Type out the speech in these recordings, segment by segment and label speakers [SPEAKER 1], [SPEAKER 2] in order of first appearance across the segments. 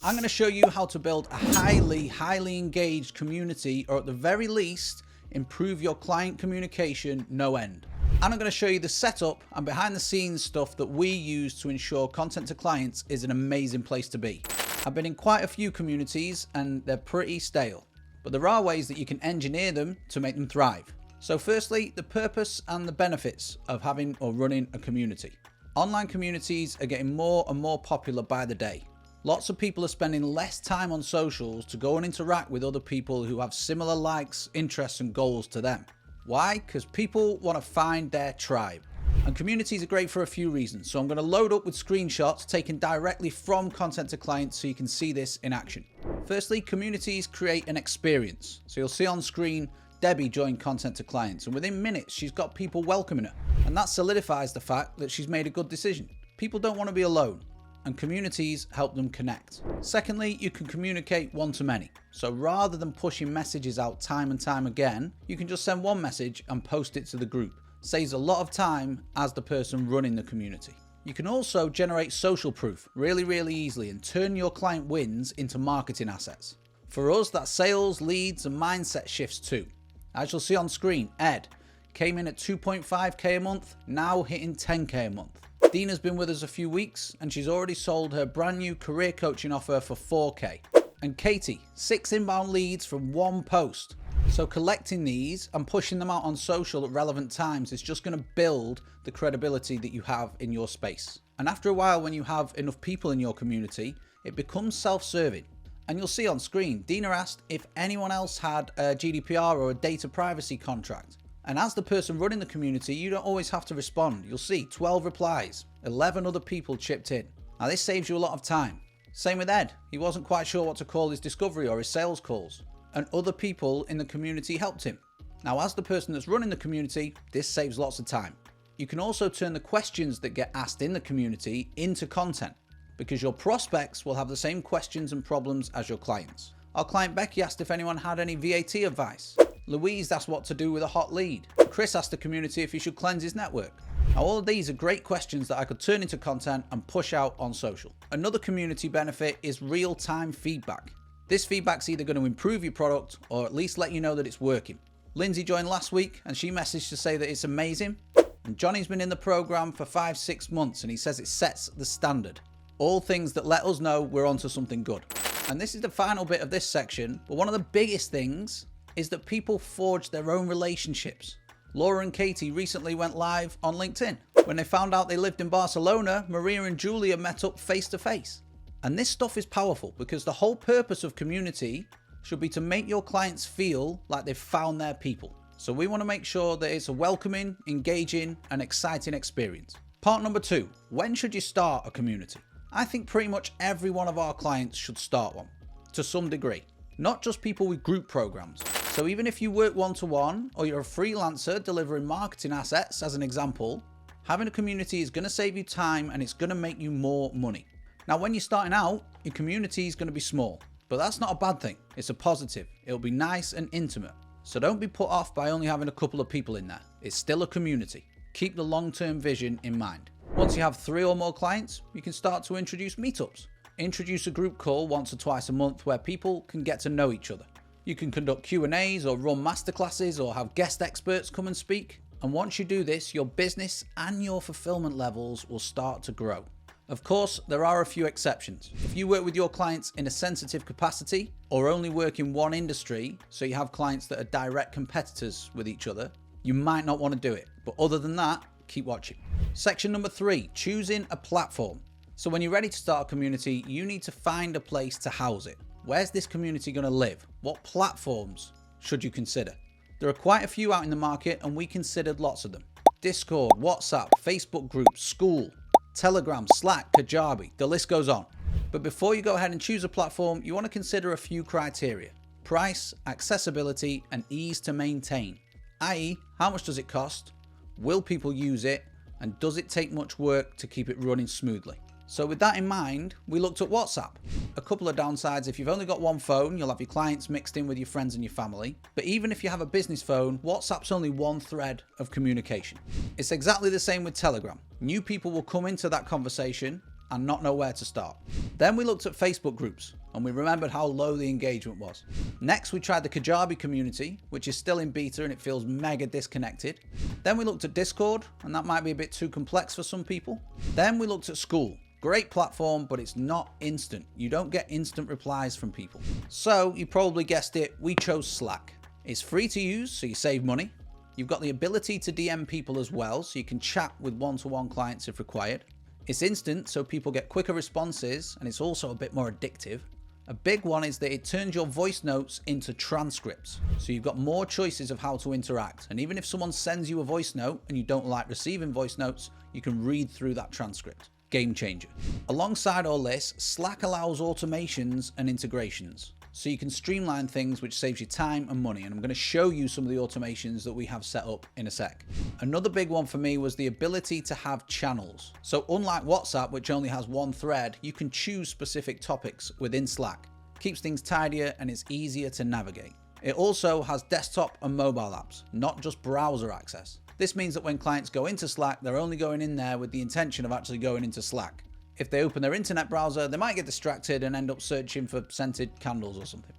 [SPEAKER 1] I'm going to show you how to build a highly engaged community, or at the very least, improve your client communication no end. And I'm going to show you the setup and behind the scenes stuff that we use to ensure Content to Clients is an amazing place to be. I've been in quite a few communities and they're pretty stale, but there are ways that you can engineer them to make them thrive. So firstly, the purpose and the benefits of having or running a community. Online communities are getting more and more popular by the day. Lots of people are spending less time on socials to go and interact with other people who have similar likes, interests and goals to them. Why? Because people want to find their tribe. And communities are great for a few reasons. So I'm going to load up with screenshots taken directly from Content to Clients so you can see this in action. Firstly, communities create an experience. So you'll see on screen, Debbie joined Content to Clients, and within minutes she's got people welcoming her. And that solidifies the fact that she's made a good decision. People don't want to be alone, and communities help them connect. Secondly, you can communicate one-to-many. So rather than pushing messages out time and time again, you can just send one message and post it to the group. Saves a lot of time as the person running the community. You can also generate social proof really easily and turn your client wins into marketing assets. For us, that's sales, leads and mindset shifts too. As you'll see on screen, Ed came in at 2.5k a month, now hitting 10k a month. Dina's been with us a few weeks and she's already sold her brand new career coaching offer for 4k. And Katie, 6 inbound leads from one post. So collecting these and pushing them out on social at relevant times is just going to build the credibility that you have in your space. And after a while, when you have enough people in your community, it becomes self-serving. And you'll see on screen, Dina asked if anyone else had a GDPR or a data privacy contract. And as the person running the community, you don't always have to respond. You'll see 12 replies, 11 other people chipped in. Now this saves you a lot of time. Same with Ed. He wasn't quite sure what to call his discovery or his sales calls. And other people in the community helped him. Now as the person that's running the community, this saves lots of time. You can also turn the questions that get asked in the community into content, because your prospects will have the same questions and problems as your clients. Our client Becky asked if anyone had any VAT advice. Louise asked what to do with a hot lead. Chris asked the community if he should cleanse his network. Now all of these are great questions that I could turn into content and push out on social. Another community benefit is real-time feedback. This feedback's either going to improve your product or at least let you know that it's working. Lindsay joined last week and she messaged to say that it's amazing. And Johnny's been in the program for 5-6 months and he says it sets the standard. All things that let us know we're onto something good. And this is the final bit of this section, but one of the biggest things is that people forge their own relationships. Laura and Katie recently went live on LinkedIn. When they found out they lived in Barcelona, Maria and Julia met up face to face. And this stuff is powerful because the whole purpose of community should be to make your clients feel like they've found their people. So we want to make sure that it's a welcoming, engaging and exciting experience. Part number 2, when should you start a community? I think pretty much every one of our clients should start one to some degree, not just people with group programs. So even if you work one-to-one or you're a freelancer delivering marketing assets as an example, having a community is going to save you time and it's going to make you more money. Now when you're starting out, your community is going to be small, but that's not a bad thing. It's a positive. It'll be nice and intimate. So don't be put off by only having a couple of people in there. It's still a community. Keep the long-term vision in mind. Once you have 3 or more clients, you can start to introduce meetups. Introduce a group call once or twice a month where people can get to know each other. You can conduct Q&As or run masterclasses or have guest experts come and speak. And once you do this, your business and your fulfillment levels will start to grow. Of course, there are a few exceptions. If you work with your clients in a sensitive capacity or only work in one industry, so you have clients that are direct competitors with each other, you might not want to do it. But other than that, keep watching. Section number 3, choosing a platform. So when you're ready to start a community, you need to find a place to house it. Where's this community going to live? What platforms should you consider? There are quite a few out in the market and we considered lots of them. Discord, WhatsApp, Facebook groups, School, Telegram, Slack, Kajabi, the list goes on. But before you go ahead and choose a platform, you want to consider a few criteria: price, accessibility, and ease to maintain. i.e., how much does it cost? Will people use it? And does it take much work to keep it running smoothly? So with that in mind, we looked at WhatsApp. A couple of downsides: if you've only got one phone, you'll have your clients mixed in with your friends and your family. But even if you have a business phone, WhatsApp's only one thread of communication. It's exactly the same with Telegram. New people will come into that conversation and not know where to start. Then we looked at Facebook groups and we remembered how low the engagement was. Next, we tried the Kajabi community, which is still in beta and it feels mega disconnected. Then we looked at Discord, and that might be a bit too complex for some people. Then we looked at Skool. Great platform, but it's not instant. You don't get instant replies from people. So you probably guessed it, we chose Slack. It's free to use, so you save money. You've got the ability to DM people as well, so you can chat with one-to-one clients if required. It's instant, so people get quicker responses, and it's also a bit more addictive. A big one is that it turns your voice notes into transcripts, so you've got more choices of how to interact. And even if someone sends you a voice note and you don't like receiving voice notes, you can read through that transcript. Game changer. Alongside all this, Slack allows automations and integrations, so you can streamline things, which saves you time and money. And I'm going to show you some of the automations that we have set up in a sec. Another big one for me was the ability to have channels. So unlike WhatsApp, which only has one thread, you can choose specific topics within Slack. Keeps things tidier and it's easier to navigate. It also has desktop and mobile apps, not just browser access. This means that when clients go into Slack, they're only going in there with the intention of actually going into Slack. If they open their internet browser, they might get distracted and end up searching for scented candles or something.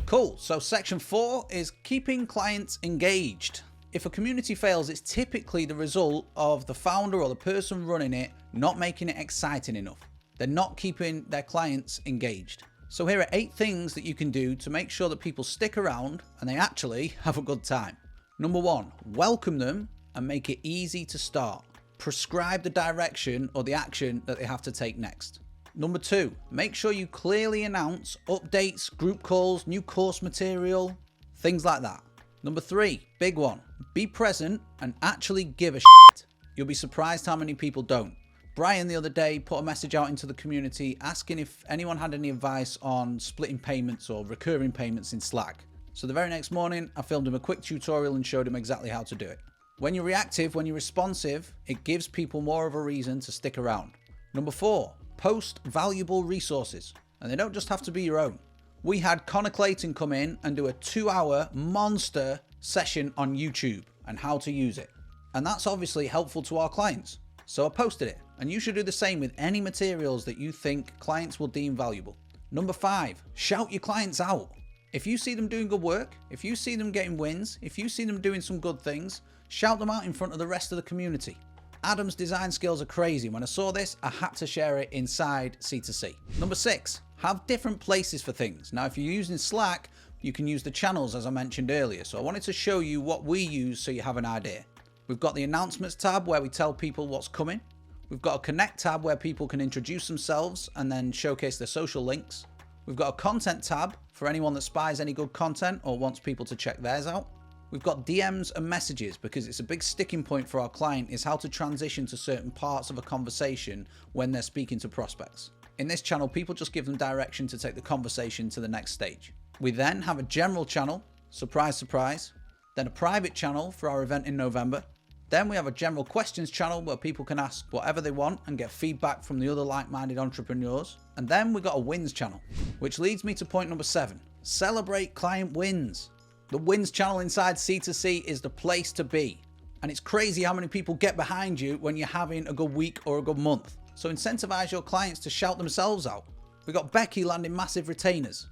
[SPEAKER 1] Cool, so section 4 is keeping clients engaged. If a community fails, it's typically the result of the founder or the person running it not making it exciting enough. They're not keeping their clients engaged. So here are 8 things that you can do to make sure that people stick around and they actually have a good time. Number 1, welcome them and make it easy to start. Prescribe the direction or the action that they have to take next. Number 2, make sure you clearly announce updates, group calls, new course material, things like that. Number 3, big one, be present and actually give a shit. You'll be surprised how many people don't. Brian the other day put a message out into the community asking if anyone had any advice on splitting payments or recurring payments in Slack. So the very next morning, I filmed him a quick tutorial and showed him exactly how to do it. When you're reactive, when you're responsive, it gives people more of a reason to stick around. Number 4, post valuable resources. And they don't just have to be your own. We had Connor Clayton come in and do a 2-hour monster session on YouTube and how to use it. And that's obviously helpful to our clients. So I posted it, and you should do the same with any materials that you think clients will deem valuable. Number 5, shout your clients out. If you see them doing good work, if you see them getting wins, if you see them doing some good things, shout them out in front of the rest of the community. Adam's design skills are crazy. When I saw this, I had to share it inside C2C. Number 6, have different places for things. Now, if you're using Slack, you can use the channels as I mentioned earlier. So I wanted to show you what we use so you have an idea. We've got the announcements tab where we tell people what's coming. We've got a connect tab where people can introduce themselves and then showcase their social links. We've got a content tab for anyone that spies any good content or wants people to check theirs out. We've got DMs and messages because it's a big sticking point for our client is how to transition to certain parts of a conversation when they're speaking to prospects. In this channel, people just give them direction to take the conversation to the next stage. We then have a general channel, surprise, surprise, then a private channel for our event in November. Then we have a general questions channel where people can ask whatever they want and get feedback from the other like-minded entrepreneurs. And then we got a wins channel, which leads me to point number 7, celebrate client wins. The wins channel inside C2C is the place to be. And it's crazy how many people get behind you when you're having a good week or a good month. So incentivize your clients to shout themselves out. We got Becky landing massive retainers,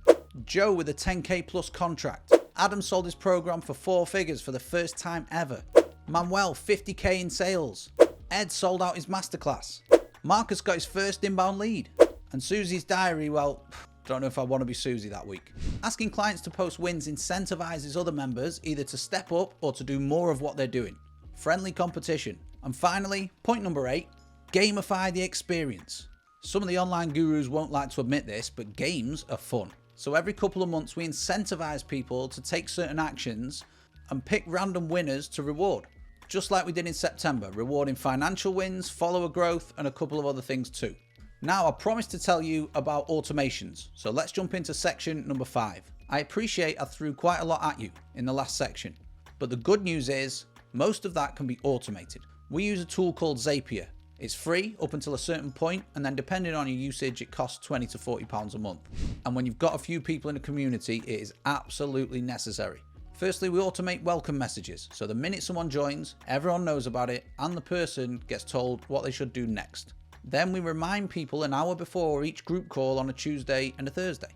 [SPEAKER 1] Joe with a 10K plus contract, Adam sold his program for 4 figures for the first time ever, Manuel 50K in sales, Ed sold out his masterclass, Marcus got his first inbound lead, and Susie's diary, well, don't know if I want to be Susie that week. Asking clients to post wins incentivizes other members either to step up or to do more of what they're doing. Friendly competition. And finally, point number 8, gamify the experience. Some of the online gurus won't like to admit this, but games are fun. So every couple of months we incentivize people to take certain actions and pick random winners to reward. Just like we did in September, rewarding financial wins, follower growth, and a couple of other things too. Now, I promised to tell you about automations, so let's jump into section number 5. I appreciate I threw quite a lot at you in the last section, but the good news is most of that can be automated. We use a tool called Zapier. It's free up until a certain point, and then depending on your usage, it costs £20 to £40 a month. And when you've got a few people in a community, it is absolutely necessary. Firstly, we automate welcome messages, so the minute someone joins, everyone knows about it, and the person gets told what they should do next. Then we remind people an hour before each group call on a Tuesday and a Thursday.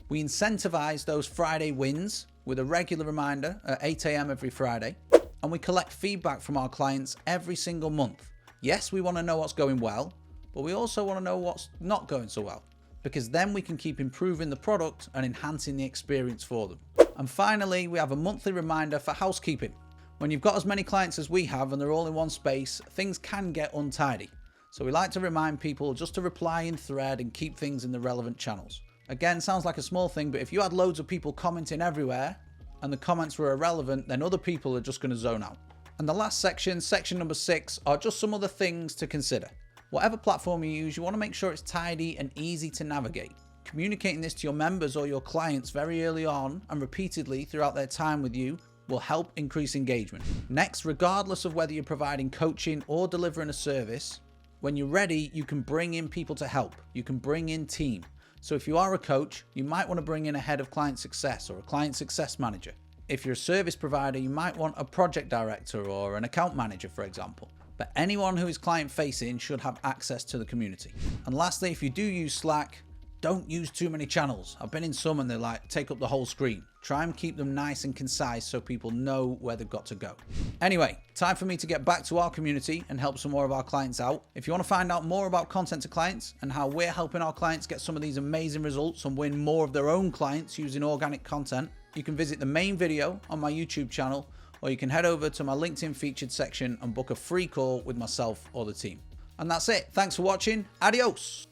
[SPEAKER 1] We incentivize those Friday wins with a regular reminder at 8 a.m. every Friday. And we collect feedback from our clients every single month. Yes, we want to know what's going well, but we also want to know what's not going so well, because then we can keep improving the product and enhancing the experience for them. And finally, we have a monthly reminder for housekeeping. When you've got as many clients as we have and they're all in one space, things can get untidy. So we like to remind people just to reply in thread and keep things in the relevant channels. Again, sounds like a small thing, but if you had loads of people commenting everywhere and the comments were irrelevant, then other people are just going to zone out. And the last section, section number 6, are just some other things to consider. Whatever platform you use, you want to make sure it's tidy and easy to navigate. Communicating this to your members or your clients very early on and repeatedly throughout their time with you will help increase engagement. Next, regardless of whether you're providing coaching or delivering a service, when you're ready, you can bring in people to help. You can bring in team. So if you are a coach, you might want to bring in a head of client success or a client success manager. If you're a service provider, you might want a project director or an account manager, for example. But anyone who is client facing should have access to the community. And lastly, if you do use Slack, don't use too many channels. I've been in some and they take up the whole screen. Try and keep them nice and concise so people know where they've got to go. Anyway, time for me to get back to our community and help some more of our clients out. If you want to find out more about content to clients and how we're helping our clients get some of these amazing results and win more of their own clients using organic content, you can visit the main video on my YouTube channel, or you can head over to my LinkedIn featured section and book a free call with myself or the team. And that's it. Thanks for watching. Adios.